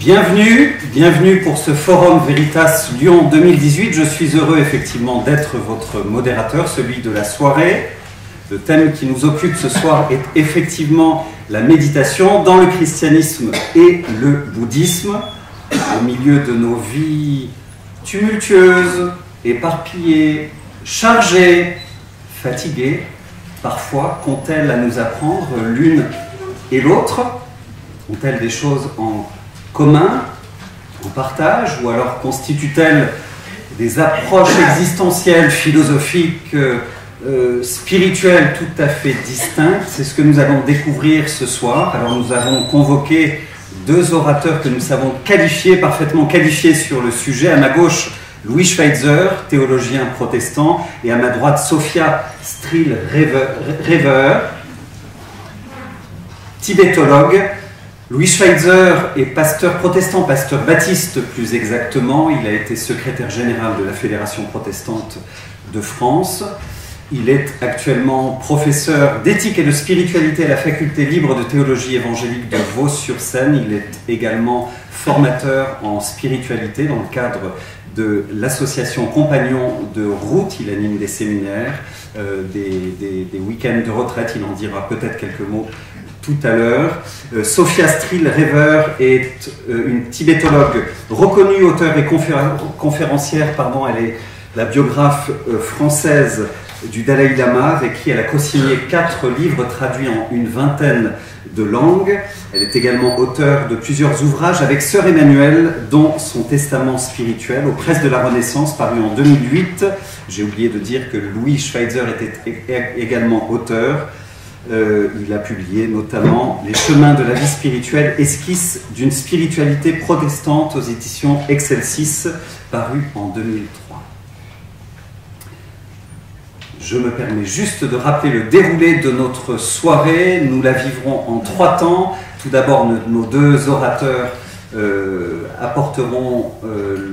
Bienvenue pour ce Forum Veritas Lyon 2018. Je suis heureux effectivement d'être votre modérateur, celui de la soirée. Le thème qui nous occupe ce soir est effectivement la méditation dans le christianisme et le bouddhisme. Au milieu de nos vies tumultueuses, éparpillées, chargées, fatiguées, parfois qu'ont-elles à nous apprendre l'une et l'autre? Ont-elles des choses en commun, en partage, ou alors constituent-elles des approches existentielles, philosophiques, spirituelles tout à fait distinctes? C'est ce que nous allons découvrir ce soir. Alors nous avons convoqué deux orateurs que nous savons parfaitement qualifiés sur le sujet. À ma gauche, Louis Schweitzer, théologien protestant, et à ma droite, Sophia Stril-Rever, tibétologue. Louis Schweitzer est pasteur protestant, pasteur baptiste plus exactement. Il a été secrétaire général de la Fédération protestante de France. Il est actuellement professeur d'éthique et de spiritualité à la faculté libre de théologie évangélique de Vaux-sur-Seine. Il est également formateur en spiritualité dans le cadre de l'association Compagnons de route. Il anime des séminaires, des week-ends de retraite. Il en dira peut-être quelques mots tout à l'heure. Sophia Stril-Rever est une tibétologue reconnue, auteure et conférencière. Elle est la biographe française du Dalai Lama, avec qui elle a co-signé 4 livres traduits en une vingtaine de langues. Elle est également auteure de plusieurs ouvrages avec Sœur Emmanuelle, dont son testament spirituel, aux presses de la Renaissance, paru en 2008. J'ai oublié de dire que Louis Schweitzer était également auteur. Il a publié notamment Les chemins de la vie spirituelle, esquisse d'une spiritualité protestante aux éditions Excelsis, paru en 2003. Je me permets juste de rappeler le déroulé de notre soirée. Nous la vivrons en 3 temps. Tout d'abord, nos deux orateurs apporteront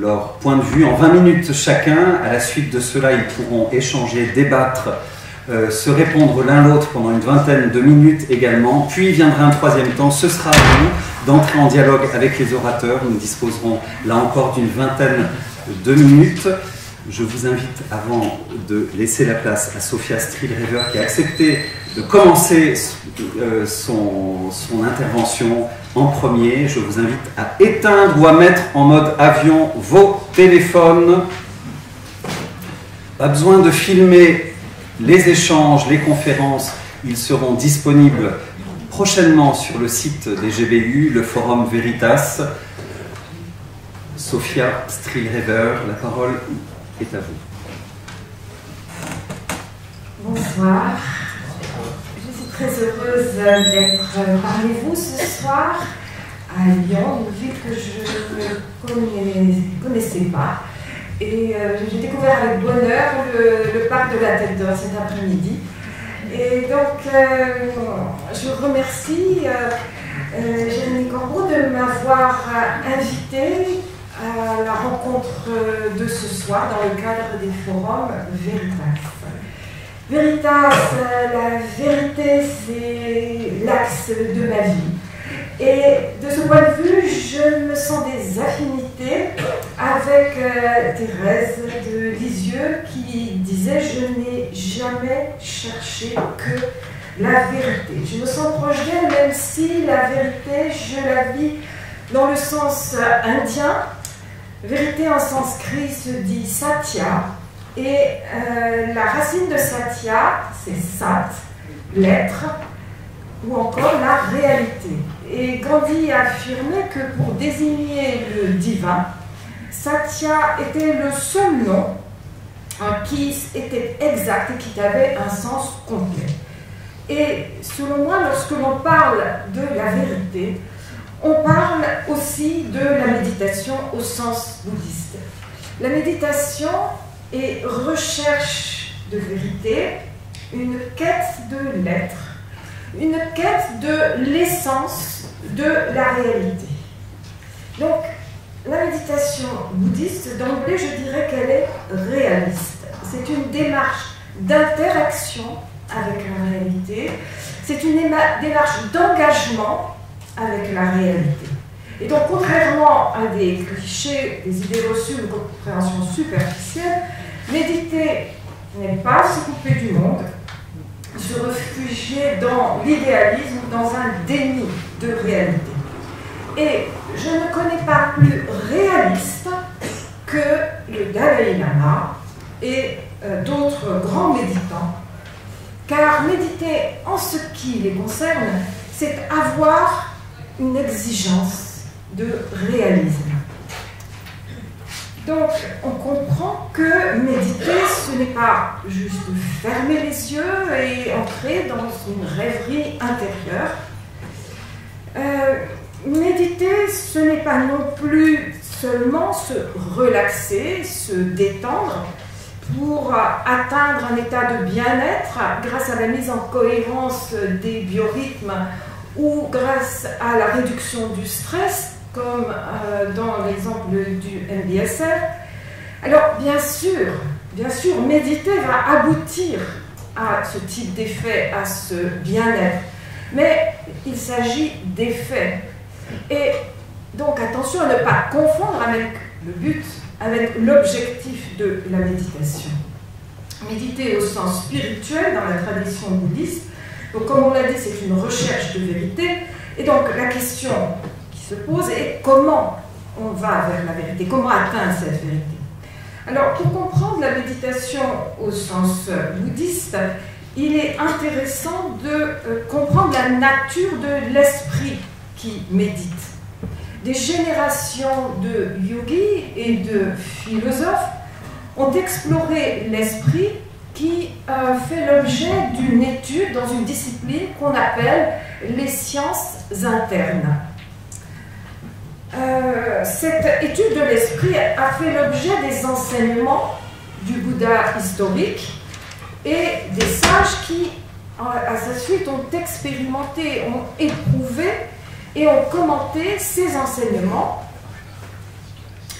leur point de vue en 20 minutes chacun. À la suite de cela, ils pourront échanger, débattre, se répondre l'un l'autre pendant une vingtaine de minutes également. Puis viendra un 3e temps. Ce sera à nous d'entrer en dialogue avec les orateurs. Nous disposerons là encore d'une vingtaine de minutes. Je vous invite, avant de laisser la place à Sophia Stril-Rever, qui a accepté de commencer son intervention en premier, je vous invite à éteindre ou à mettre en mode avion vos téléphones. Pas besoin de filmer les échanges, les conférences. Ils seront disponibles prochainement sur le site des GBU, le Forum Veritas. Sophia Stril-Rever, la parole est à vous. Bonsoir. Je suis très heureuse d'être parmi vous ce soir à Lyon, une ville que je ne connaissais pas. Et j'ai découvert avec bonheur le parc de la Tête d'Or cet après-midi. Et donc, je remercie Jérémy Corbeau de m'avoir invité à la rencontre de ce soir dans le cadre des forums Veritas. Veritas, la vérité, c'est l'axe de ma vie. Et de ce point de vue, je me sens des affinités avec Thérèse de Lisieux qui disait « Je n'ai jamais cherché que la vérité ». Je me sens proche d'elle, même si la vérité, je la vis dans le sens indien. Vérité en sanskrit se dit satya, et la racine de satya, c'est sat, l'être, ou encore la réalité. Et Gandhi a affirmé que pour désigner le divin, satya était le seul nom qui était exact et qui avait un sens complet. Et selon moi, lorsque l'on parle de la vérité, on parle aussi de la méditation au sens bouddhiste. La méditation est recherche de vérité, une quête de l'être, une quête de l'essence de la réalité. Donc, la méditation bouddhiste, d'emblée, je dirais qu'elle est réaliste. C'est une démarche d'interaction avec la réalité, c'est une démarche d'engagement avec la réalité. Et donc, contrairement à des clichés, des idées reçues, une compréhension superficielle, méditer n'est pas se couper du monde, se réfugier dans l'idéalisme, dans un déni de réalité. Et je ne connais pas plus réaliste que le Dalai Lama et d'autres grands méditants, car méditer en ce qui les concerne, c'est avoir une exigence de réalisme. Donc, on comprend que méditer, ce n'est pas juste fermer les yeux et entrer dans une rêverie intérieure. Méditer, ce n'est pas non plus seulement se relaxer, se détendre pour atteindre un état de bien-être grâce à la mise en cohérence des biorhythmes ou grâce à la réduction du stress, comme dans l'exemple du MBSR. Alors, bien sûr, méditer va aboutir à ce type d'effet, à ce bien-être. Mais il s'agit d'effets. Et donc, attention à ne pas confondre avec le but, avec l'objectif de la méditation. Méditer au sens spirituel dans la tradition bouddhiste, donc comme on l'a dit, c'est une recherche de vérité. Et donc, la question se pose et comment on va vers la vérité, comment atteindre cette vérité. Alors, pour comprendre la méditation au sens bouddhiste, il est intéressant de comprendre la nature de l'esprit qui médite. Des générations de yogis et de philosophes ont exploré l'esprit qui fait l'objet d'une étude dans une discipline qu'on appelle les sciences internes. Cette étude de l'esprit a fait l'objet des enseignements du Bouddha historique et des sages qui, à sa suite, ont expérimenté, ont éprouvé et ont commenté ces enseignements.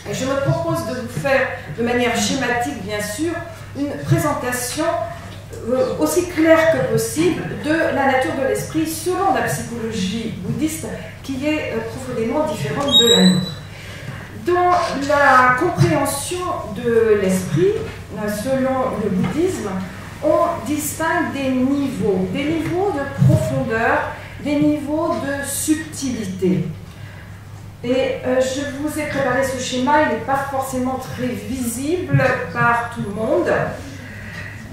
Et je me propose de vous faire, de manière schématique bien sûr, une présentation aussi claire que possible de la nature de l'esprit selon la psychologie bouddhiste qui est profondément différente de la nôtre. Dans la compréhension de l'esprit, selon le bouddhisme, on distingue des niveaux de profondeur, des niveaux de subtilité. Et je vous ai préparé ce schéma, il n'est pas forcément très visible par tout le monde.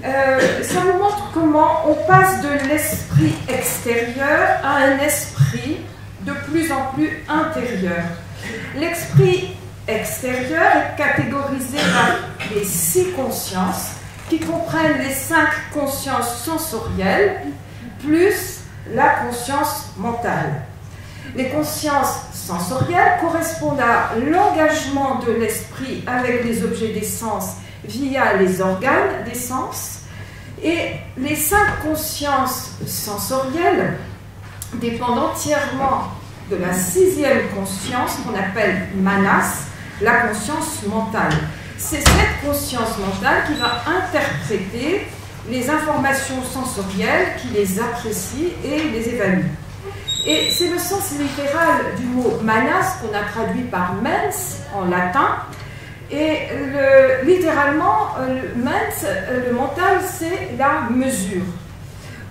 Ça vous montre comment on passe de l'esprit extérieur à un esprit de plus en plus intérieur. L'esprit extérieur est catégorisé par les 6 consciences qui comprennent les 5 consciences sensorielles plus la conscience mentale. Les consciences sensorielles correspondent à l'engagement de l'esprit avec les objets des sens via les organes des sens, et les 5 consciences sensorielles dépendent entièrement de la 6e conscience qu'on appelle manas, la conscience mentale. C'est cette conscience mentale qui va interpréter les informations sensorielles, qui les apprécie et les évalue. Et c'est le sens littéral du mot manas qu'on a traduit par mens en latin. Et littéralement, le mens, le mental, c'est la mesure.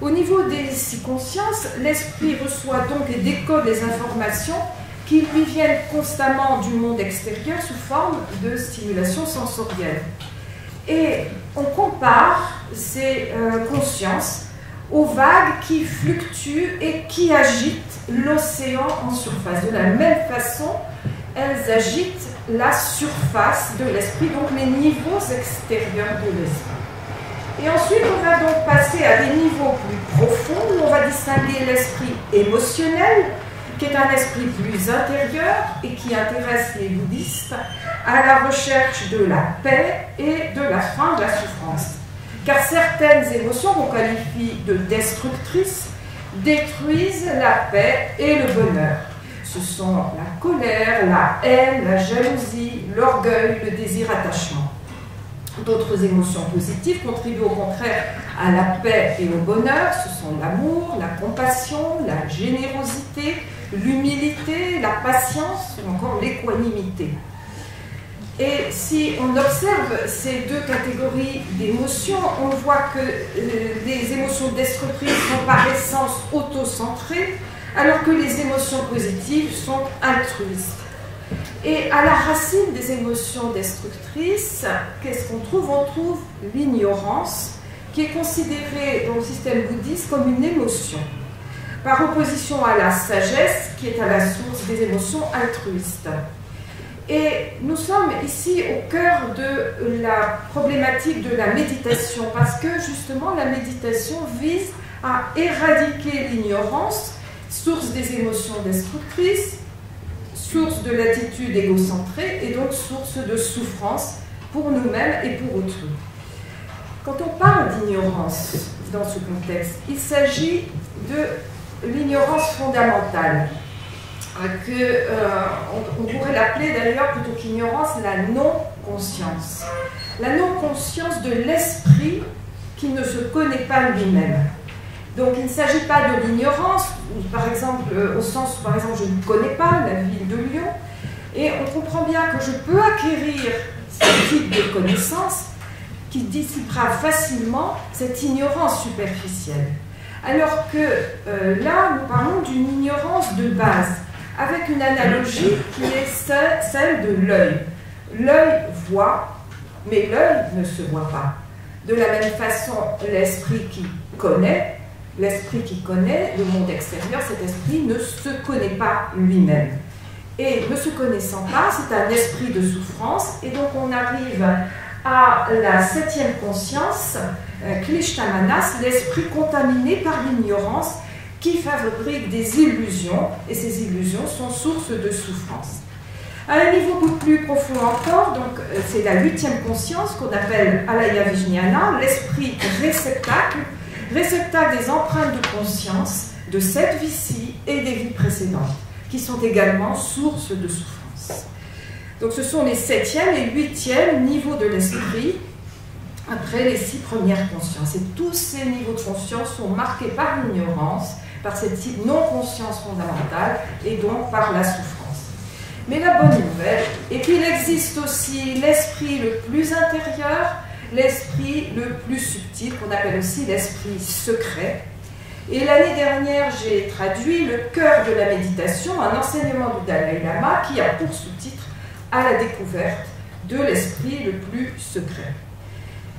Au niveau des 6 consciences, l'esprit reçoit donc et décode les informations qui lui viennent constamment du monde extérieur sous forme de stimulation sensorielle. Et on compare ces consciences aux vagues qui fluctuent et qui agitent l'océan en surface. De la même façon, elles agitent la surface de l'esprit, donc les niveaux extérieurs de l'esprit. Et ensuite, on va donc passer à des niveaux plus profonds, où on va distinguer l'esprit émotionnel, qui est un esprit plus intérieur et qui intéresse les bouddhistes à la recherche de la paix et de la fin de la souffrance. Car certaines émotions qu'on qualifie de destructrices détruisent la paix et le bonheur. Ce sont la colère, la haine, la jalousie, l'orgueil, le désir attachement. D'autres émotions positives contribuent au contraire à la paix et au bonheur. Ce sont l'amour, la compassion, la générosité, l'humilité, la patience ou encore l'équanimité. Et si on observe ces deux catégories d'émotions, on voit que les émotions destructrices sont par essence auto-centrées, alors que les émotions positives sont altruistes. Et à la racine des émotions destructrices, qu'est-ce qu'on trouve? On trouve l'ignorance, qui est considérée dans le système bouddhiste comme une émotion, par opposition à la sagesse, qui est à la source des émotions altruistes. Et nous sommes ici au cœur de la problématique de la méditation, parce que justement la méditation vise à éradiquer l'ignorance, source des émotions destructrices, source de l'attitude égocentrée et donc source de souffrance pour nous-mêmes et pour autrui. Quand on parle d'ignorance dans ce contexte, il s'agit de l'ignorance fondamentale, on pourrait l'appeler d'ailleurs plutôt qu'ignorance la non-conscience. La non-conscience de l'esprit qui ne se connaît pas lui-même. Donc il ne s'agit pas de l'ignorance, par exemple, au sens où par exemple je ne connais pas la ville de Lyon, et on comprend bien que je peux acquérir ce type de connaissance qui dissipera facilement cette ignorance superficielle. Alors que là, nous parlons d'une ignorance de base, avec une analogie qui est celle de l'œil. L'œil voit, mais l'œil ne se voit pas. De la même façon, l'esprit qui connaît le monde extérieur, cet esprit ne se connaît pas lui-même. Et ne se connaissant pas, c'est un esprit de souffrance, et donc on arrive à la septième conscience, Klishta-manas, l'esprit contaminé par l'ignorance, qui fabrique des illusions, et ces illusions sont source de souffrance. À un niveau beaucoup plus profond encore, donc c'est la huitième conscience qu'on appelle Alaya Vijnana, l'esprit réceptacle des empreintes de conscience de cette vie-ci et des vies précédentes, qui sont également source de souffrance. Donc ce sont les septième et huitième niveaux de l'esprit, après les 6 premières consciences. Et tous ces niveaux de conscience sont marqués par l'ignorance, par cette non-conscience fondamentale et donc par la souffrance. Mais la bonne nouvelle est qu'il existe aussi l'esprit le plus intérieur, l'esprit le plus subtil, qu'on appelle aussi l'esprit secret. Et l'année dernière, j'ai traduit le cœur de la méditation, un enseignement du Dalai Lama qui a pour sous-titre « À la découverte de l'esprit le plus secret ».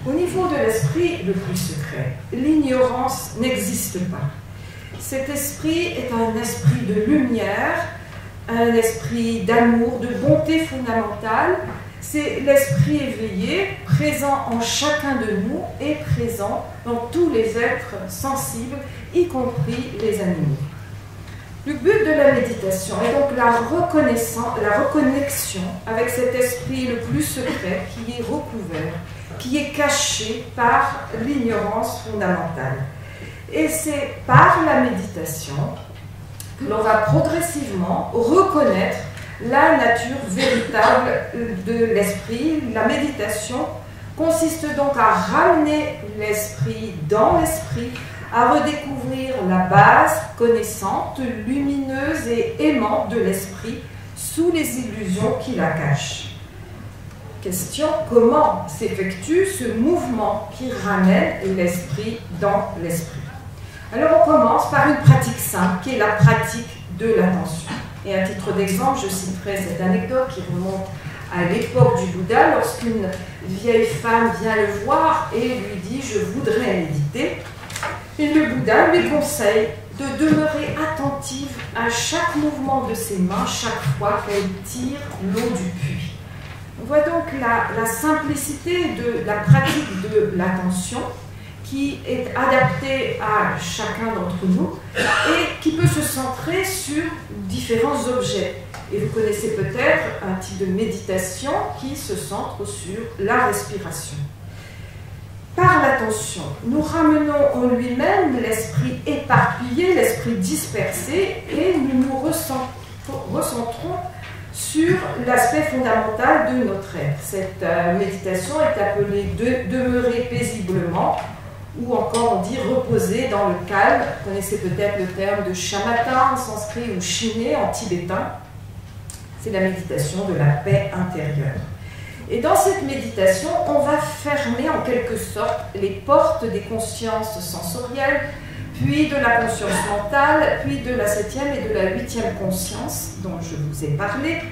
Au niveau de l'esprit le plus secret, l'ignorance n'existe pas. Cet esprit est un esprit de lumière, un esprit d'amour, de bonté fondamentale. C'est l'esprit éveillé, présent en chacun de nous et présent dans tous les êtres sensibles, y compris les animaux. Le but de la méditation est donc la reconnexion avec cet esprit le plus secret qui est recouvert, qui est caché par l'ignorance fondamentale. Et c'est par la méditation que l'on va progressivement reconnaître la nature véritable de l'esprit. La méditation consiste donc à ramener l'esprit dans l'esprit, à redécouvrir la base connaissante, lumineuse et aimante de l'esprit sous les illusions qui la cachent. Question, comment s'effectue ce mouvement qui ramène l'esprit dans l'esprit? Alors on commence par une pratique simple qui est la pratique de l'attention. Et à titre d'exemple, je citerai cette anecdote qui remonte à l'époque du Bouddha, lorsqu'une vieille femme vient le voir et lui dit « je voudrais méditer ». Et le Bouddha lui conseille de demeurer attentive à chaque mouvement de ses mains chaque fois qu'elle tire l'eau du puits. On voit donc la simplicité de la pratique de l'attention qui est adaptée à chacun d'entre nous et qui peut se centrer sur différents objets. Et vous connaissez peut-être un type de méditation qui se centre sur la respiration. Par l'attention, nous ramenons en lui-même l'esprit éparpillé, l'esprit dispersé, et nous nous recentrons sur l'aspect fondamental de notre être. Cette méditation est appelée « demeurer paisiblement » ou encore on dit reposer dans le calme. Vous connaissez peut-être le terme de shamatha en sanskrit ou shiné en tibétain. C'est la méditation de la paix intérieure. Et dans cette méditation, on va fermer en quelque sorte les portes des consciences sensorielles, puis de la conscience mentale, puis de la 7e et de la 8e conscience dont je vous ai parlé.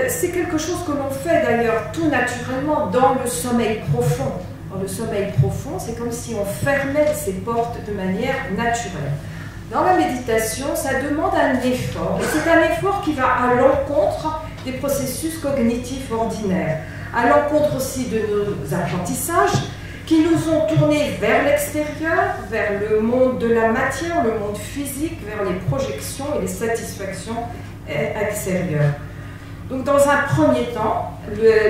C'est quelque chose que l'on fait d'ailleurs tout naturellement dans le sommeil profond. Dans le sommeil profond, c'est comme si on fermait ces portes de manière naturelle. Dans la méditation, ça demande un effort, et c'est un effort qui va à l'encontre des processus cognitifs ordinaires, à l'encontre aussi de nos apprentissages qui nous ont tournés vers l'extérieur, vers le monde de la matière, le monde physique, vers les projections et les satisfactions extérieures. Donc dans un premier temps,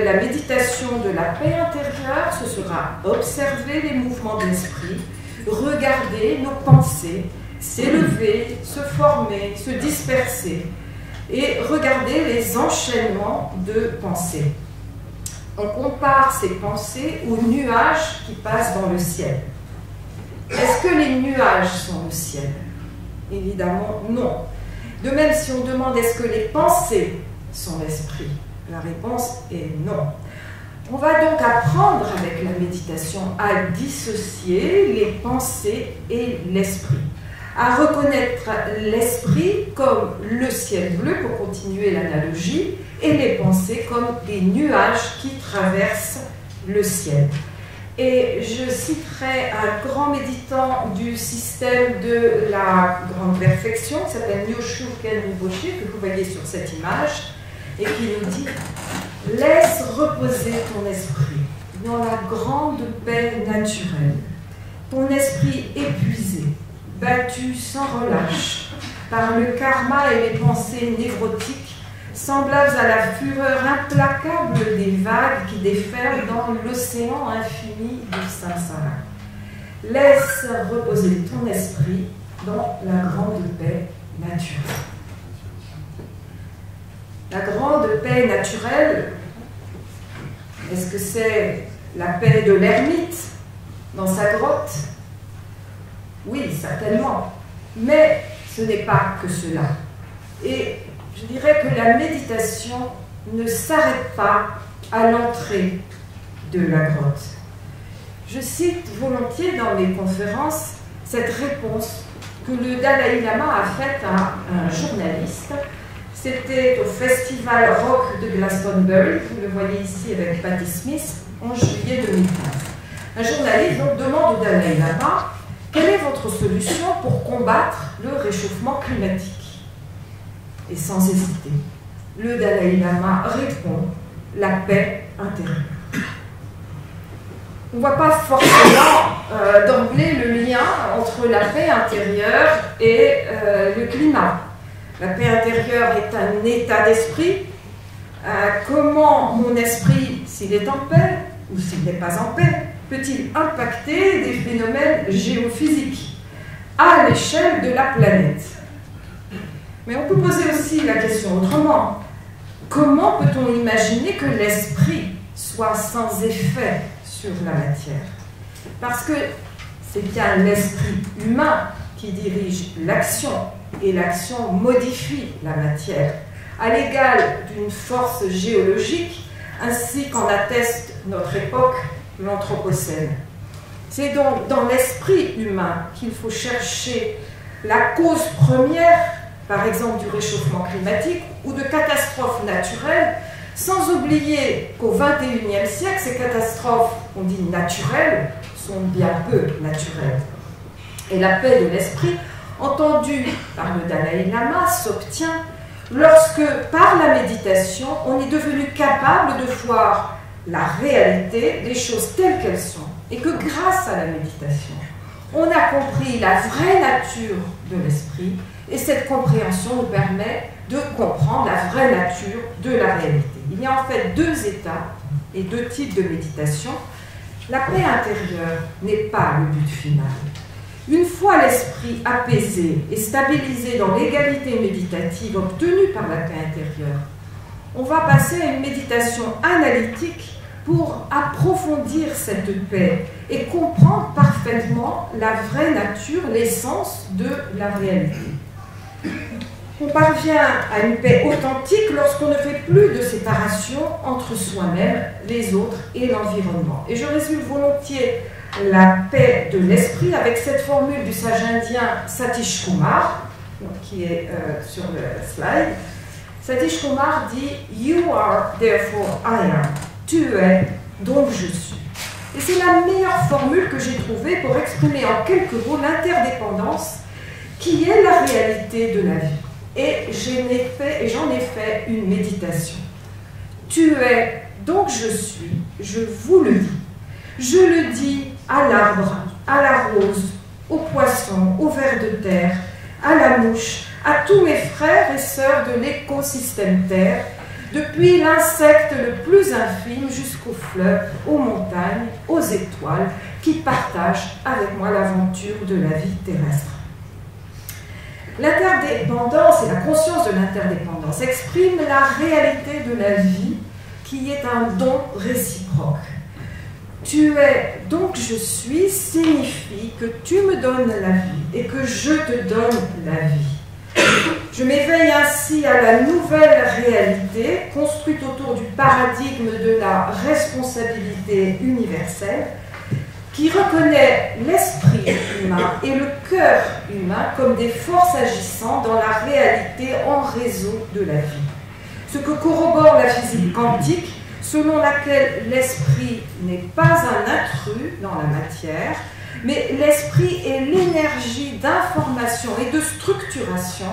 la méditation de la paix intérieure, ce sera observer les mouvements de l'esprit, regarder nos pensées, s'élever, se former, se disperser et regarder les enchaînements de pensées. On compare ces pensées aux nuages qui passent dans le ciel. Est-ce que les nuages sont le ciel? Évidemment non. De même, si on demande est-ce que les pensées sont l'esprit, la réponse est non. On va donc apprendre avec la méditation à dissocier les pensées et l'esprit, à reconnaître l'esprit comme le ciel bleu, pour continuer l'analogie, et les pensées comme des nuages qui traversent le ciel. Et je citerai un grand méditant du système de la grande perfection, qui s'appelle Myoshu-ken Rinpoche, que vous voyez sur cette image, et qui nous dit « Laisse reposer ton esprit dans la grande paix naturelle, ton esprit épuisé, battu sans relâche par le karma et les pensées névrotiques, semblables à la fureur implacable des vagues qui déferlent dans l'océan infini du samsara. Laisse reposer ton esprit dans la grande paix naturelle. » La grande paix naturelle, est-ce que c'est la paix de l'ermite dans sa grotte? Oui, certainement. Mais ce n'est pas que cela. Et je dirais que la méditation ne s'arrête pas à l'entrée de la grotte. Je cite volontiers dans mes conférences cette réponse que le Dalai Lama a faite à un journaliste. C'était au festival rock de Glastonbury, vous le voyez ici avec Patti Smith, en juillet 2015. Un journaliste donc demande au Dalai Lama « Quelle est votre solution pour combattre le réchauffement climatique ?» Et sans hésiter, le Dalai Lama répond « La paix intérieure ». On ne voit pas forcément d'emblée le lien entre la paix intérieure et le climat. La paix intérieure est un état d'esprit. Comment mon esprit, s'il est en paix ou s'il n'est pas en paix, peut-il impacter des phénomènes géophysiques à l'échelle de la planète? Mais on peut poser aussi la question autrement. Comment peut-on imaginer que l'esprit soit sans effet sur la matière? Parce que c'est bien l'esprit humain qui dirige l'action, et l'action modifie la matière, à l'égal d'une force géologique, ainsi qu'en atteste notre époque, l'Anthropocène. C'est donc dans l'esprit humain qu'il faut chercher la cause première, par exemple du réchauffement climatique ou de catastrophes naturelles, sans oublier qu'au XXIe siècle, ces catastrophes, on dit naturelles, sont bien peu naturelles. Et la paix de l'esprit, entendue par le Dalai Lama, s'obtient lorsque, par la méditation, on est devenu capable de voir la réalité, les choses telles qu'elles sont, et que grâce à la méditation, on a compris la vraie nature de l'esprit, et cette compréhension nous permet de comprendre la vraie nature de la réalité. Il y a en fait deux états et deux types de méditation. La paix intérieure n'est pas le but final. Une fois l'esprit apaisé et stabilisé dans l'égalité méditative obtenue par la paix intérieure, on va passer à une méditation analytique pour approfondir cette paix et comprendre parfaitement la vraie nature, l'essence de la réalité. On parvient à une paix authentique lorsqu'on ne fait plus de séparation entre soi-même, les autres et l'environnement. Et je résume volontiers la paix de l'esprit avec cette formule du sage indien Satish Kumar, qui est sur le slide. Satish Kumar dit « You are, therefore I am ». Tu es, donc je suis. Et c'est la meilleure formule que j'ai trouvée pour exprimer en quelques mots l'interdépendance qui est la réalité de la vie. Et j'en ai fait une méditation. Tu es, donc je suis, je vous le dis. Je le dis à l'arbre, à la rose, au poisson, au ver de terre, à la mouche, à tous mes frères et sœurs de l'écosystème Terre, depuis l'insecte le plus infime jusqu'aux fleuves, aux montagnes, aux étoiles, qui partagent avec moi l'aventure de la vie terrestre. L'interdépendance et la conscience de l'interdépendance expriment la réalité de la vie qui est un don réciproque. Tu es, donc je suis, signifie que tu me donnes la vie et que je te donne la vie. Je m'éveille ainsi à la nouvelle réalité construite autour du paradigme de la responsabilité universelle qui reconnaît l'esprit humain et le cœur humain comme des forces agissant dans la réalité en réseau de la vie. Ce que corrobore la physique quantique, selon laquelle l'esprit n'est pas un intrus dans la matière, mais l'esprit est l'énergie d'information et de structuration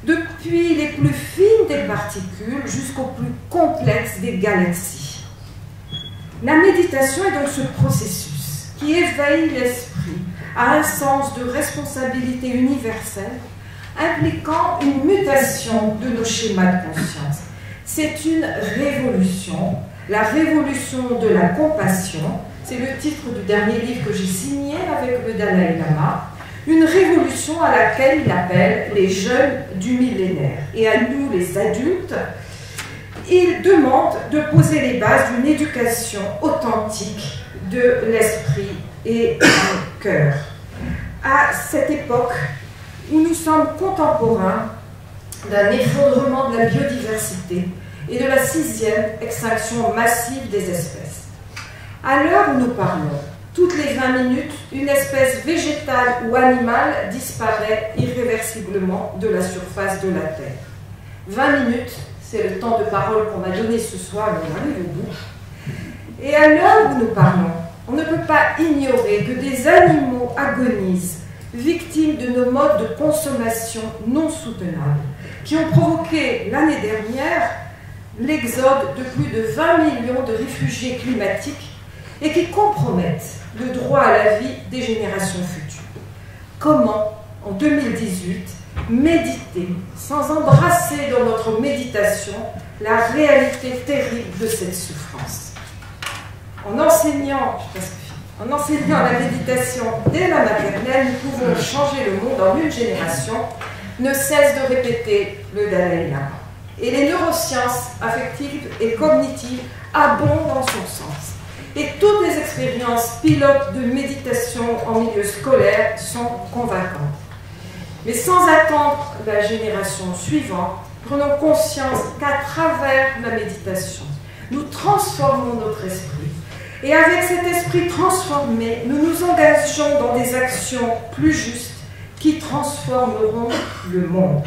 depuis les plus fines des particules jusqu'au plus complexe des galaxies. La méditation est donc ce processus qui éveille l'esprit à un sens de responsabilité universelle impliquant une mutation de nos schémas de conscience. C'est une révolution, la révolution de la compassion. C'est le titre du dernier livre que j'ai signé avec le Dalai Lama. Une révolution à laquelle il appelle les jeunes du millénaire. Et à nous, les adultes, il demande de poser les bases d'une éducation authentique de l'esprit et du cœur. À cette époque où nous sommes contemporains d'un effondrement de la biodiversité et de la 6e extinction massive des espèces. À l'heure où nous parlons, toutes les 20 minutes, une espèce végétale ou animale disparaît irréversiblement de la surface de la Terre. 20 minutes, c'est le temps de parole qu'on m'a donné ce soir, mais on arrive au bout. Et à l'heure où nous parlons, on ne peut pas ignorer que des animaux agonisent, victimes de nos modes de consommation non soutenables, qui ont provoqué l'année dernière l'exode de plus de 20 millions de réfugiés climatiques et qui compromettent le droit à la vie des générations futures. Comment, en 2018, méditer sans embrasser dans notre méditation la réalité terrible de cette souffrance? En enseignant la méditation dès la maternelle, nous pouvons changer le monde en une génération, ne cesse de répéter le Dalai Lama. Et les neurosciences affectives et cognitives abondent dans son sens. Et toutes les expériences pilotes de méditation en milieu scolaire sont convaincantes. Mais sans attendre la génération suivante, prenons conscience qu'à travers la méditation, nous transformons notre esprit. Et avec cet esprit transformé, nous nous engageons dans des actions plus justes qui transformeront le monde.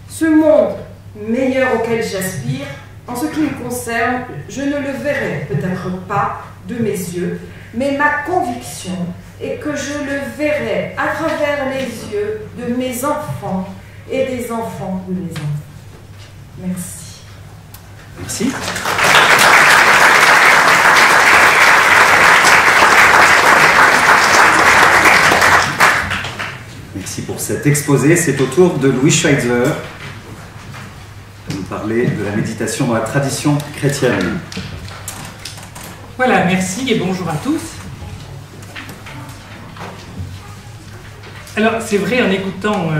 Ce monde meilleur auquel j'aspire, en ce qui me concerne, je ne le verrai peut-être pas de mes yeux, mais ma conviction est que je le verrai à travers les yeux de mes enfants et des enfants de mes enfants. Merci. Merci. Merci pour cet exposé. C'est au tour de Louis Schweitzer de nous parler de la méditation dans la tradition chrétienne. Voilà, merci et bonjour à tous. Alors, c'est vrai, en écoutant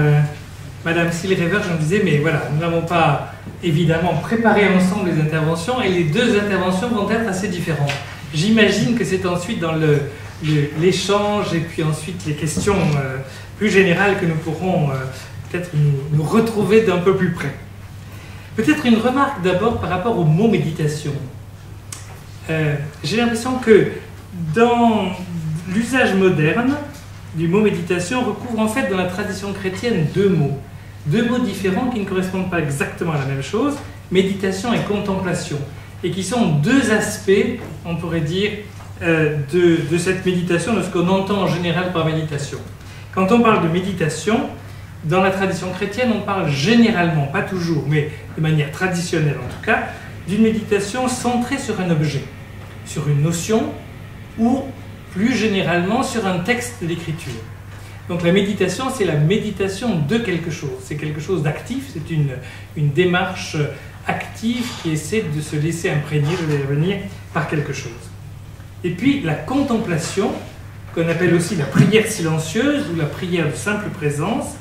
Madame Silrever, je me disais, mais voilà, nous n'avons pas évidemment préparé ensemble les interventions et les deux interventions vont être assez différentes. J'imagine que c'est ensuite dans l'échange et puis ensuite les questions plus générales que nous pourrons peut-être nous retrouver d'un peu plus près. Peut-être une remarque d'abord par rapport au mot méditation. J'ai l'impression que dans l'usage moderne du mot méditation recouvre en fait dans la tradition chrétienne deux mots différents qui ne correspondent pas exactement à la même chose, méditation et contemplation, et qui sont deux aspects, on pourrait dire, de cette méditation, de ce qu'on entend en général par méditation. Quand on parle de méditation, dans la tradition chrétienne, on parle généralement, pas toujours, mais de manière traditionnelle en tout cas, d'une méditation centrée sur un objet, sur une notion, ou plus généralement sur un texte de l'écriture. Donc la méditation, c'est la méditation de quelque chose, c'est quelque chose d'actif, c'est une démarche active qui essaie de se laisser imprégner, je vais y revenir, par quelque chose. Et puis la contemplation, qu'on appelle aussi la prière silencieuse ou la prière de simple présence,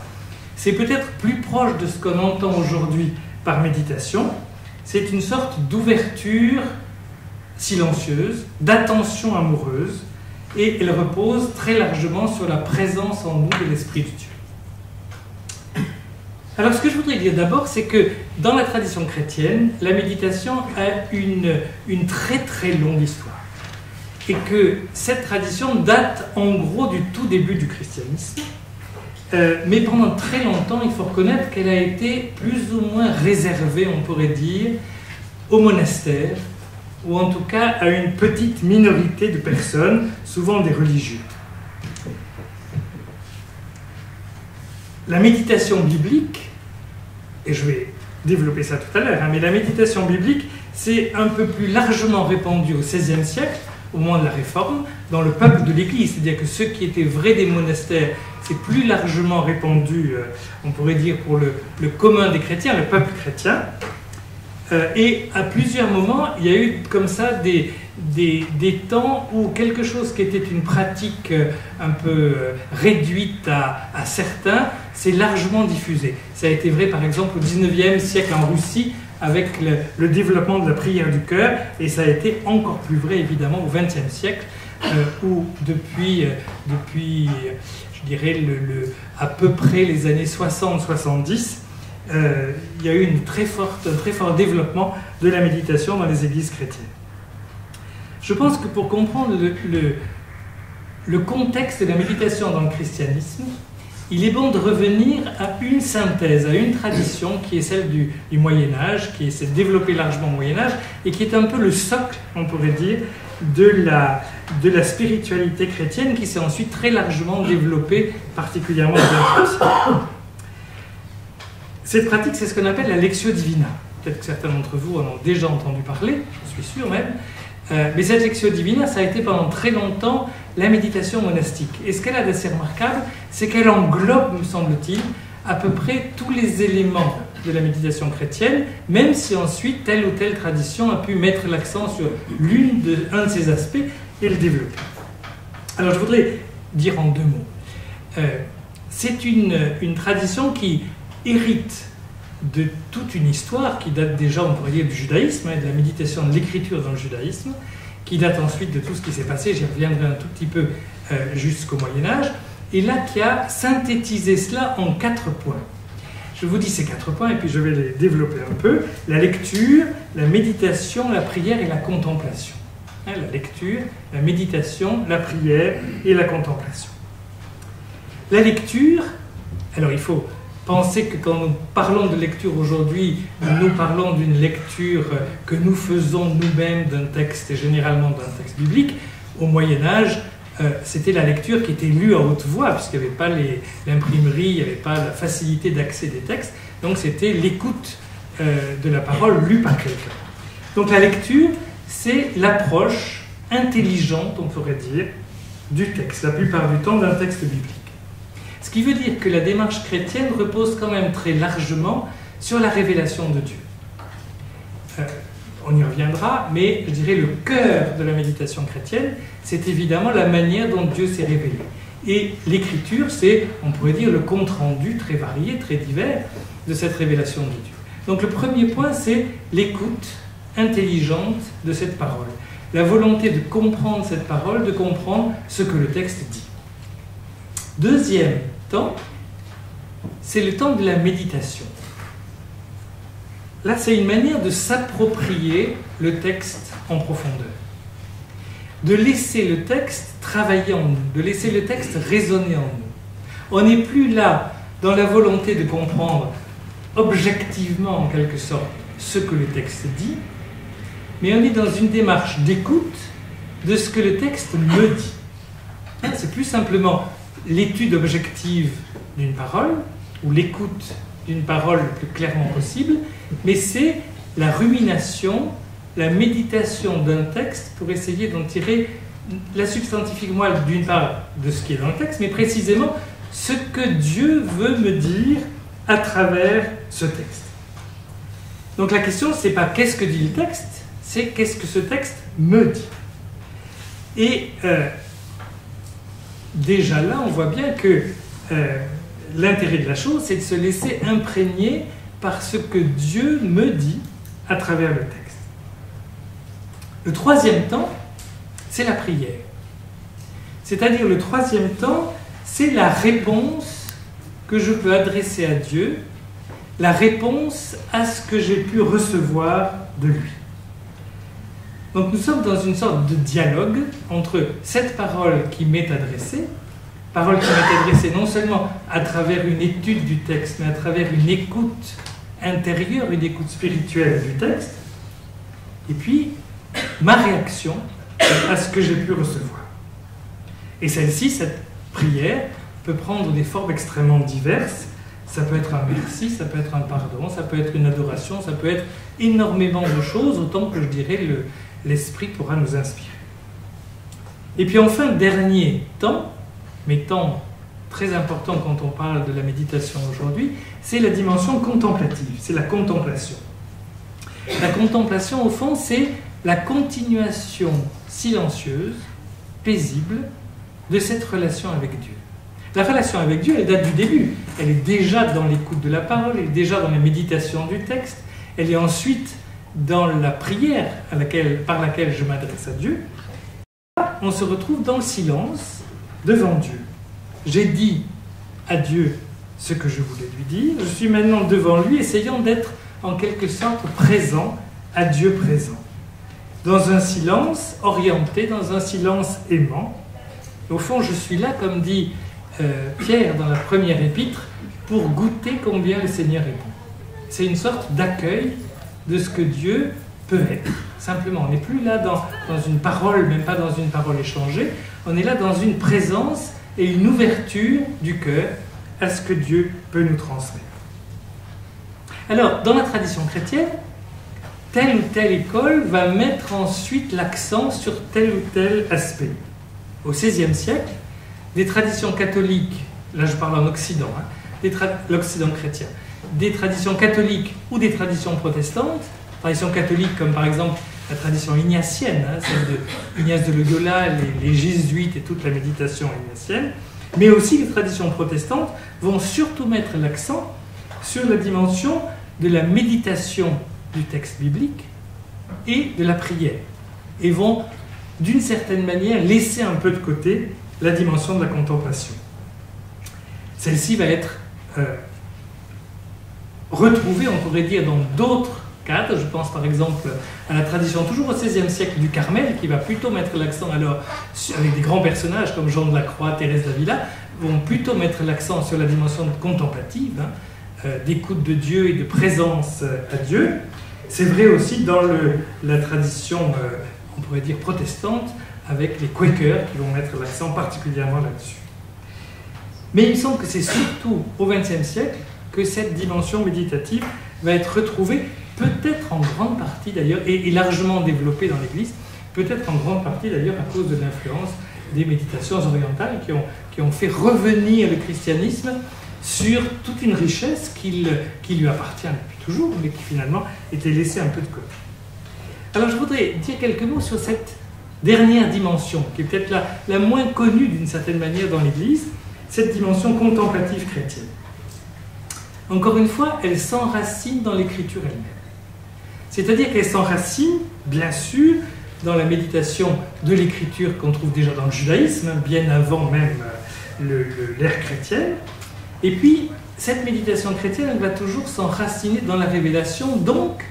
c'est peut-être plus proche de ce qu'on entend aujourd'hui par méditation. C'est une sorte d'ouverture silencieuse, d'attention amoureuse, et elle repose très largement sur la présence en nous de l'Esprit de Dieu. Alors ce que je voudrais dire d'abord, c'est que dans la tradition chrétienne, la méditation a une très très longue histoire. Et que cette tradition date en gros du tout début du christianisme. Mais pendant très longtemps, il faut reconnaître qu'elle a été plus ou moins réservée, on pourrait dire, aux monastères, ou en tout cas à une petite minorité de personnes, souvent des religieux. La méditation biblique, et je vais développer ça tout à l'heure, mais la méditation biblique, c'est un peu plus largement répandu au XVIe siècle, au moment de la Réforme, dans le peuple de l'Église. C'est-à-dire que ceux qui étaient vrais des monastères, c'est plus largement répandu, on pourrait dire, pour le commun des chrétiens, le peuple chrétien. Et à plusieurs moments, il y a eu comme ça des temps où quelque chose qui était une pratique un peu réduite à certains s'est largement diffusé. Ça a été vrai par exemple au XIXe siècle en Russie avec le développement de la prière du cœur, et ça a été encore plus vrai évidemment au XXe siècle où depuis je dirais à peu près les années 60-70, il y a eu un très fort développement de la méditation dans les églises chrétiennes. Je pense que pour comprendre le contexte de la méditation dans le christianisme, il est bon de revenir à une synthèse, à une tradition qui est celle du Moyen-Âge, qui s'est développée largement au Moyen-Âge, et qui est un peu le socle, on pourrait dire, de la spiritualité chrétienne, qui s'est ensuite très largement développée, particulièrement dans le siècle. Cette pratique, c'est ce qu'on appelle la Lectio Divina. Peut-être que certains d'entre vous en ont déjà entendu parler, je suis sûr même. Mais cette Lectio Divina, ça a été pendant très longtemps la méditation monastique. Et ce qu'elle a d'assez remarquable, c'est qu'elle englobe, me semble-t-il, à peu près tous les éléments de la méditation chrétienne, même si ensuite telle ou telle tradition a pu mettre l'accent sur un de ces aspects et le développer. Alors je voudrais dire en deux mots. C'est une tradition qui hérite de toute une histoire qui date déjà, on pourrait dire, du judaïsme, de la méditation de l'écriture dans le judaïsme, qui date ensuite de tout ce qui s'est passé, j'y reviendrai un tout petit peu jusqu'au Moyen-Âge, et là qui a synthétisé cela en 4 points. Je vous dis ces 4 points et puis je vais les développer un peu. La lecture, la méditation, la prière et la contemplation. La lecture, la méditation, la prière et la contemplation. La lecture, alors il faut penser que quand nous parlons de lecture aujourd'hui, nous parlons d'une lecture que nous faisons nous-mêmes d'un texte, et généralement d'un texte biblique. Au Moyen-Âge, c'était la lecture qui était lue à haute voix, puisqu'il n'y avait pas l'imprimerie, il n'y avait pas la facilité d'accès des textes, donc c'était l'écoute de la parole lue par quelqu'un. Donc la lecture, c'est l'approche intelligente, on pourrait dire, du texte, la plupart du temps d'un texte biblique. Ce qui veut dire que la démarche chrétienne repose quand même très largement sur la révélation de Dieu. On y reviendra, mais je dirais le cœur de la méditation chrétienne, c'est évidemment la manière dont Dieu s'est révélé. Et l'écriture, c'est, on pourrait dire, le compte-rendu très varié, très divers de cette révélation de Dieu. Donc le premier point, c'est l'écoute intelligente de cette parole. La volonté de comprendre cette parole, de comprendre ce que le texte dit. Deuxième temps, c'est le temps de la méditation. Là, c'est une manière de s'approprier le texte en profondeur. De laisser le texte travailler en nous, de laisser le texte résonner en nous. On n'est plus là dans la volonté de comprendre objectivement, en quelque sorte, ce que le texte dit, mais on est dans une démarche d'écoute de ce que le texte me dit. C'est plus simplement l'étude objective d'une parole, ou l'écoute d'une parole le plus clairement possible, mais c'est la rumination, la méditation d'un texte pour essayer d'en tirer la substantifique moelle d'une part de ce qui est dans le texte, mais précisément ce que Dieu veut me dire à travers ce texte. Donc la question, c'est pas qu'est-ce que dit le texte, c'est qu'est-ce que ce texte me dit. Et déjà là, on voit bien que l'intérêt de la chose, c'est de se laisser imprégner par ce que Dieu me dit à travers le texte. Le troisième temps, c'est la prière. C'est-à-dire le troisième temps, c'est la réponse que je peux adresser à Dieu, la réponse à ce que j'ai pu recevoir de lui. Donc nous sommes dans une sorte de dialogue entre cette parole qui m'est adressée, parole qui m'est adressée non seulement à travers une étude du texte, mais à travers une écoute intérieure, une écoute spirituelle du texte, et puis ma réaction à ce que j'ai pu recevoir. Et celle-ci, cette prière, peut prendre des formes extrêmement diverses. Ça peut être un merci, ça peut être un pardon, ça peut être une adoration, ça peut être énormément de choses, autant que je dirais l'Esprit pourra nous inspirer. Et puis enfin, dernier temps, mais temps très important quand on parle de la méditation aujourd'hui, c'est la dimension contemplative, c'est la contemplation. La contemplation, au fond, c'est la continuation silencieuse, paisible, de cette relation avec Dieu. La relation avec Dieu, elle date du début. Elle est déjà dans l'écoute de la parole, elle est déjà dans la méditation du texte, elle est ensuite dans la prière par laquelle je m'adresse à Dieu. On se retrouve dans le silence devant Dieu. J'ai dit à Dieu ce que je voulais lui dire, je suis maintenant devant lui, essayant d'être en quelque sorte présent, à Dieu présent. Dans un silence orienté, dans un silence aimant. Au fond, je suis là, comme dit Pierre dans la première épître, pour goûter combien le Seigneur est bon. C'est une sorte d'accueil de ce que Dieu peut être. Simplement, on n'est plus là dans une parole, même pas dans une parole échangée, on est là dans une présence et une ouverture du cœur à ce que Dieu peut nous transmettre. Alors, dans la tradition chrétienne, telle ou telle école va mettre ensuite l'accent sur tel ou tel aspect. Au XVIe siècle, des traditions catholiques, là je parle en Occident, l'Occident chrétien, des traditions catholiques ou des traditions protestantes, traditions catholiques comme par exemple la tradition ignatienne, celle de Ignace de Loyola, les jésuites et toute la méditation ignatienne, mais aussi les traditions protestantes vont surtout mettre l'accent sur la dimension de la méditation du texte biblique et de la prière, et vont d'une certaine manière laisser un peu de côté la dimension de la contemplation. Celle-ci va être retrouvée, on pourrait dire, dans d'autres cadres. Je pense par exemple à la tradition toujours au XVIe siècle du Carmel, qui va plutôt mettre l'accent, alors avec des grands personnages comme Jean de la Croix, Thérèse d'Avila, vont plutôt mettre l'accent sur la dimension contemplative, d'écoute de Dieu et de présence à Dieu. C'est vrai aussi dans la tradition, on pourrait dire protestante, avec les Quakers qui vont mettre l'accent particulièrement là-dessus. Mais il me semble que c'est surtout au XXe siècle que cette dimension méditative va être retrouvée, peut-être en grande partie d'ailleurs, et largement développée dans l'Église, peut-être en grande partie d'ailleurs à cause de l'influence des méditations orientales qui ont fait revenir le christianisme sur toute une richesse qui lui appartient depuis toujours, mais qui finalement était laissée un peu de côté. Alors je voudrais dire quelques mots sur cette dernière dimension, qui est peut-être la moins connue d'une certaine manière dans l'Église, cette dimension contemplative chrétienne. Encore une fois, elle s'enracine dans l'Écriture elle-même. C'est-à-dire qu'elle s'enracine, bien sûr, dans la méditation de l'Écriture qu'on trouve déjà dans le judaïsme, bien avant même l'ère chrétienne. Et puis, cette méditation chrétienne, elle va toujours s'enraciner dans la révélation, donc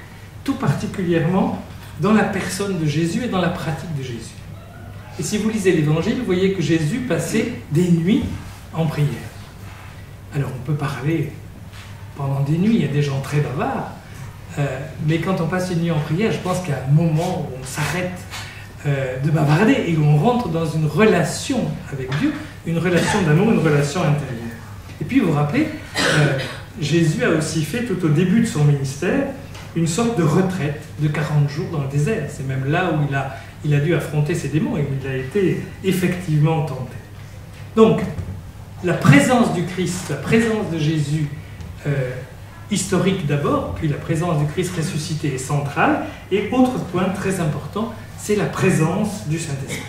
tout particulièrement dans la personne de Jésus et dans la pratique de Jésus. Et si vous lisez l'Évangile, vous voyez que Jésus passait des nuits en prière. Alors on peut parler pendant des nuits, il y a des gens très bavards, mais quand on passe une nuit en prière, je pense qu'il y a un moment où on s'arrête de bavarder et où on rentre dans une relation avec Dieu, une relation d'amour, une relation intérieure. Et puis vous vous rappelez, Jésus a aussi fait tout au début de son ministère une sorte de retraite de 40 jours dans le désert. C'est même là où il a dû affronter ses démons et où il a été effectivement tenté. Donc, la présence du Christ, la présence de Jésus, historique d'abord, puis la présence du Christ ressuscité est centrale. Et autre point très important, c'est la présence du Saint-Esprit.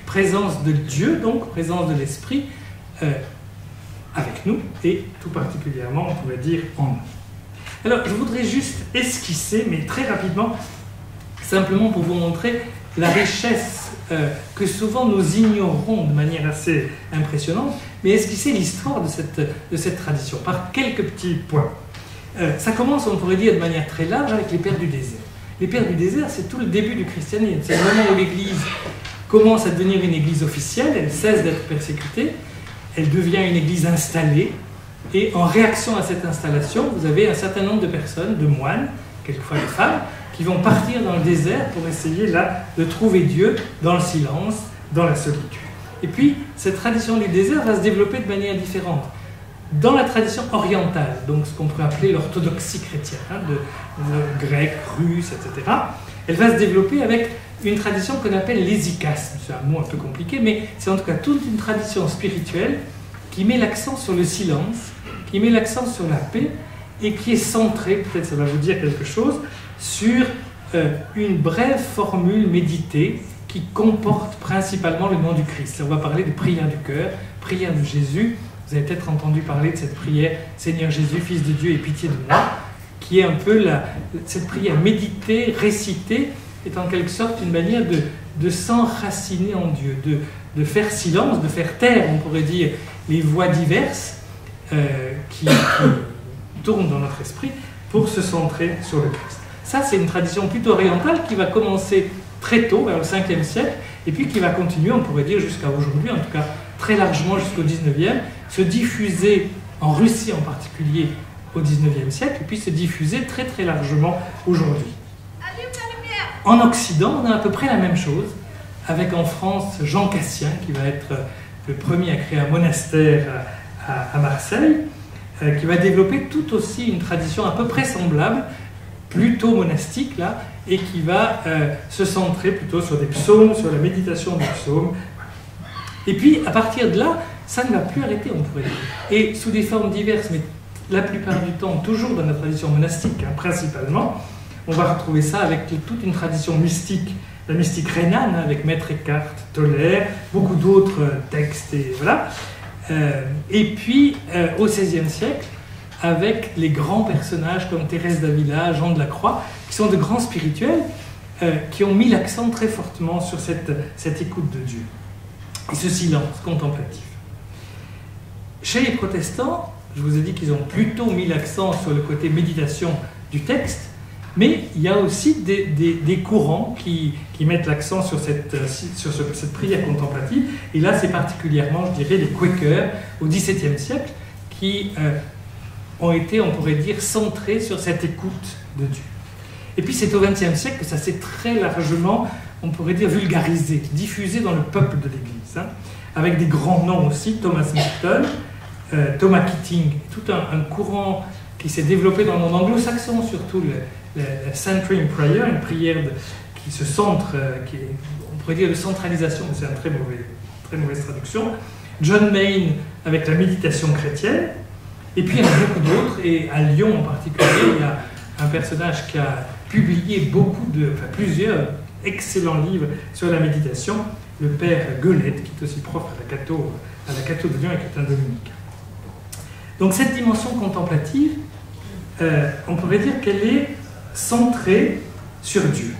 Présence de Dieu, donc présence de l'Esprit avec nous, et tout particulièrement, on pourrait dire, en nous. Alors, je voudrais juste esquisser, mais très rapidement, simplement pour vous montrer la richesse que souvent nous ignorons de manière assez impressionnante, mais esquisser l'histoire de cette tradition, par quelques petits points. Ça commence, on pourrait dire, de manière très large avec les Pères du désert. Les Pères du désert, c'est tout le début du christianisme. C'est le moment où l'Église commence à devenir une Église officielle, elle cesse d'être persécutée, elle devient une Église installée, et en réaction à cette installation, vous avez un certain nombre de personnes, de moines, quelquefois des femmes, qui vont partir dans le désert pour essayer là de trouver Dieu dans le silence, dans la solitude. Et puis, cette tradition du désert va se développer de manière différente. Dans la tradition orientale, donc ce qu'on pourrait appeler l'orthodoxie chrétienne, de grec, russe, etc., elle va se développer avec une tradition qu'on appelle l'hésychasme. C'est un mot un peu compliqué, mais c'est en tout cas toute une tradition spirituelle qui met l'accent sur le silence, qui met l'accent sur la paix, et qui est centrée, peut-être ça va vous dire quelque chose, sur une brève formule méditée qui comporte principalement le nom du Christ. On va parler de prière du cœur, prière de Jésus. Vous avez peut-être entendu parler de cette prière « Seigneur Jésus, Fils de Dieu, aie pitié de moi », qui est un peu cette prière méditée, récitée, est en quelque sorte une manière de s'enraciner en Dieu, de faire silence, de faire taire, on pourrait dire, les voix diverses qui tournent dans notre esprit pour se centrer sur le Christ. Ça, c'est une tradition plutôt orientale qui va commencer très tôt, vers le 5e siècle, et puis qui va continuer, on pourrait dire, jusqu'à aujourd'hui, en tout cas très largement jusqu'au 19e, se diffuser en Russie en particulier au 19e siècle, et puis se diffuser très très largement aujourd'hui. En Occident, on a à peu près la même chose, avec en France Jean Cassien, qui va être le premier à créer un monastère à Marseille, qui va développer tout aussi une tradition à peu près semblable, plutôt monastique là, et qui va se centrer plutôt sur des psaumes, sur la méditation des psaumes. Et puis, à partir de là, ça ne va plus arrêter, on pourrait dire. Et sous des formes diverses, mais la plupart du temps, toujours dans la tradition monastique, principalement, on va retrouver ça avec toute une tradition mystique, la mystique rhénane, avec Maître Eckhart Tolle, beaucoup d'autres textes, et voilà. Et puis, au XVIe siècle, avec les grands personnages comme Thérèse d'Avila, Jean de la Croix, qui sont de grands spirituels, qui ont mis l'accent très fortement sur cette écoute de Dieu, et ce silence contemplatif. Chez les protestants, je vous ai dit qu'ils ont plutôt mis l'accent sur le côté méditation du texte, mais il y a aussi des courants qui mettent l'accent sur cette prière contemplative, et là c'est particulièrement, je dirais, les Quakers au XVIIe siècle, qui ont été, on pourrait dire, centrés sur cette écoute de Dieu. Et puis c'est au XXe siècle que ça s'est très largement, on pourrait dire, vulgarisé, diffusé dans le peuple de l'Église, avec des grands noms aussi, Thomas Merton, Thomas Keating, tout un courant qui s'est développé dans le monde anglo-saxon, surtout la centering prayer, une prière qui se centre, on pourrait dire de centralisation, mais c'est une très mauvaise traduction. John Mayne avec la méditation chrétienne, et puis il y en a beaucoup d'autres, et à Lyon en particulier, il y a un personnage qui a publié plusieurs excellent livre sur la méditation, le père Guelette, qui est aussi prof à la Cato de Lyon et qui est un dominicain. Donc cette dimension contemplative, on pourrait dire qu'elle est centrée sur Dieu.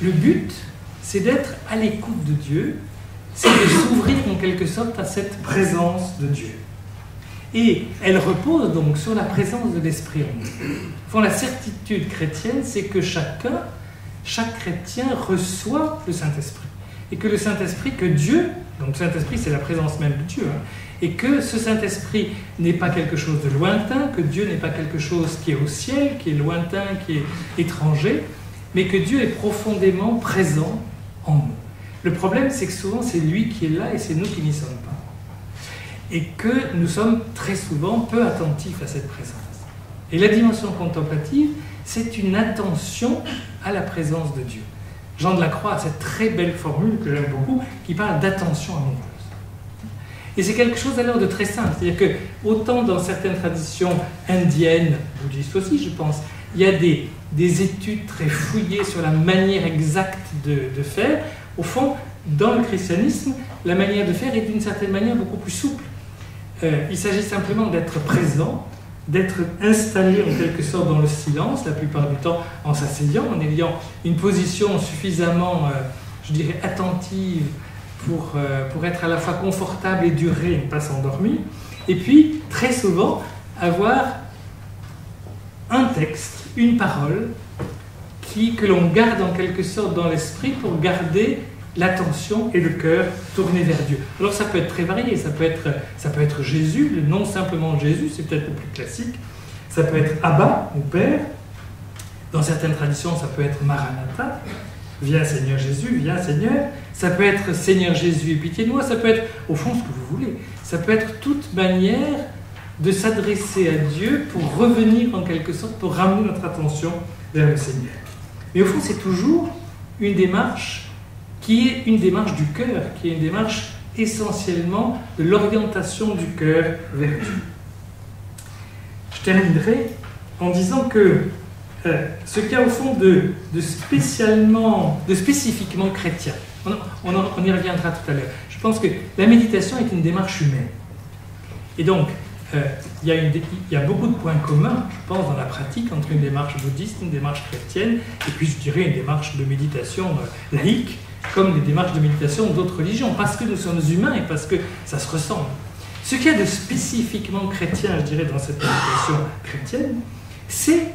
Le but, c'est d'être à l'écoute de Dieu, c'est de s'ouvrir en quelque sorte à cette présence de Dieu. Et elle repose donc sur la présence de l'Esprit en nous. La certitude chrétienne, c'est que chaque chrétien reçoit le Saint-Esprit. Et que le Saint-Esprit, que Dieu, donc le Saint-Esprit c'est la présence même de Dieu, et que ce Saint-Esprit n'est pas quelque chose de lointain, que Dieu n'est pas quelque chose qui est au ciel, qui est lointain, qui est étranger, mais que Dieu est profondément présent en nous. Le problème, c'est que souvent c'est lui qui est là et c'est nous qui n'y sommes pas. Et que nous sommes très souvent peu attentifs à cette présence. Et la dimension contemplative, c'est une attention à la présence de Dieu. Jean de la Croix a cette très belle formule que j'aime beaucoup, qui parle d'attention amoureuse. Et c'est quelque chose alors de très simple. C'est-à-dire que, autant dans certaines traditions indiennes, bouddhistes aussi, je pense, il y a des études très fouillées sur la manière exacte de faire. Au fond, dans le christianisme, la manière de faire est d'une certaine manière beaucoup plus souple. Il s'agit simplement d'être présent, d'être installé en quelque sorte dans le silence, la plupart du temps en s'asseyant, en ayant une position suffisamment, je dirais, attentive pour être à la fois confortable et durée et ne pas s'endormir. Et puis, très souvent, avoir un texte, une parole, que l'on garde en quelque sorte dans l'esprit pour garder l'attention et le cœur tournés vers Dieu. Alors ça peut être très varié, ça peut être Jésus, le nom simplement Jésus, c'est peut-être le plus classique. Ça peut être Abba, ou Père. Dans certaines traditions, ça peut être Maranatha, viens Seigneur Jésus, viens Seigneur. Ça peut être Seigneur Jésus, aie pitié de moi. Ça peut être, au fond, ce que vous voulez. Ça peut être toute manière de s'adresser à Dieu pour revenir en quelque sorte, pour ramener notre attention vers le Seigneur. Mais au fond, c'est toujours une démarche qui est une démarche du cœur, qui est une démarche essentiellement de l'orientation du cœur vers Dieu. Je terminerai en disant que ce qu'il y a au fond de spécifiquement chrétien, on y reviendra tout à l'heure. Je pense que la méditation est une démarche humaine. Et donc, il y a beaucoup de points communs, je pense, dans la pratique entre une démarche bouddhiste, une démarche chrétienne, et puis je dirais une démarche de méditation laïque, comme les démarches de méditation d'autres religions, parce que nous sommes humains et parce que ça se ressemble. Ce qu'il y a de spécifiquement chrétien, je dirais, dans cette méditation chrétienne, c'est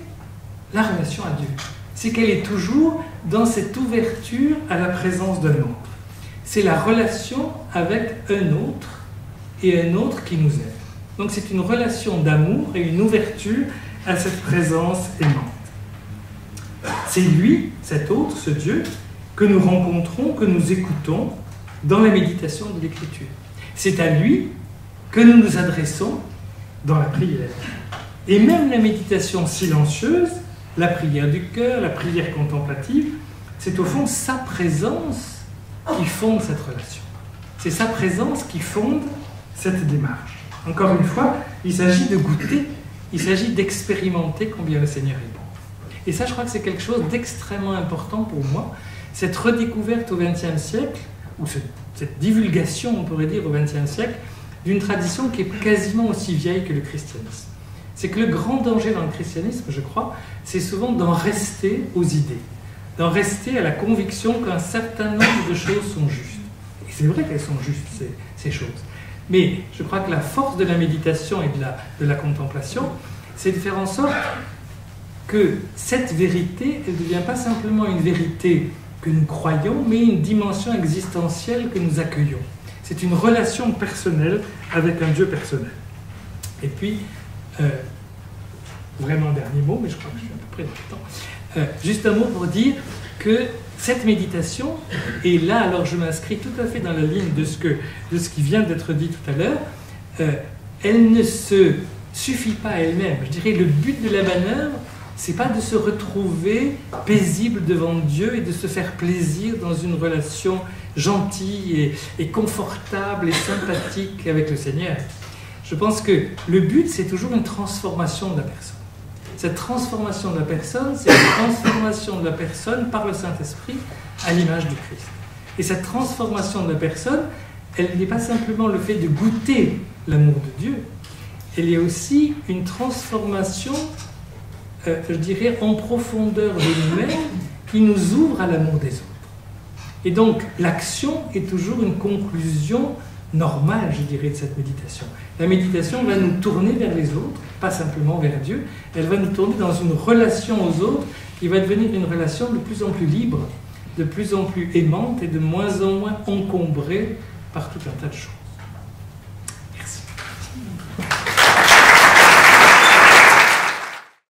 la relation à Dieu. C'est qu'elle est toujours dans cette ouverture à la présence d'un autre. C'est la relation avec un autre et un autre qui nous aime. Donc c'est une relation d'amour et une ouverture à cette présence aimante. C'est lui, cet autre, ce Dieu, que nous rencontrons, que nous écoutons dans la méditation de l'Écriture. C'est à lui que nous nous adressons dans la prière. Et même la méditation silencieuse, la prière du cœur, la prière contemplative, c'est au fond sa présence qui fonde cette relation. C'est sa présence qui fonde cette démarche. Encore une fois, il s'agit de goûter, il s'agit d'expérimenter combien le Seigneur est bon. Et ça, je crois que c'est quelque chose d'extrêmement important pour moi, cette redécouverte au XXe siècle, ou cette divulgation, on pourrait dire, au XXe siècle, d'une tradition qui est quasiment aussi vieille que le christianisme. C'est que le grand danger dans le christianisme, je crois, c'est souvent d'en rester aux idées, d'en rester à la conviction qu'un certain nombre de choses sont justes. Et c'est vrai qu'elles sont justes, ces choses. Mais je crois que la force de la méditation et de la contemplation, c'est de faire en sorte que cette vérité, elle ne devient pas simplement une vérité que nous croyons, mais une dimension existentielle que nous accueillons. C'est une relation personnelle avec un Dieu personnel. Et puis, vraiment un dernier mot, mais je crois que je suis à peu près dans le temps, juste un mot pour dire que cette méditation, et là alors je m'inscris tout à fait dans la ligne de ce qui vient d'être dit tout à l'heure, elle ne se suffit pas à elle-même. Je dirais le but de la manœuvre, c'est pas de se retrouver paisible devant Dieu et de se faire plaisir dans une relation gentille et confortable et sympathique avec le Seigneur. Je pense que le but, c'est toujours une transformation de la personne. cette transformation de la personne, c'est la transformation de la personne par le Saint-Esprit à l'image du Christ. Et cette transformation de la personne, elle n'est pas simplement le fait de goûter l'amour de Dieu, elle est aussi une transformation, je dirais, en profondeur de nous-mêmes qui nous ouvre à l'amour des autres. Et donc, l'action est toujours une conclusion normale, je dirais, de cette méditation. La méditation va nous tourner vers les autres, pas simplement vers Dieu, elle va nous tourner dans une relation aux autres qui va devenir une relation de plus en plus libre, de plus en plus aimante et de moins en moins encombrée par tout un tas de choses. Merci.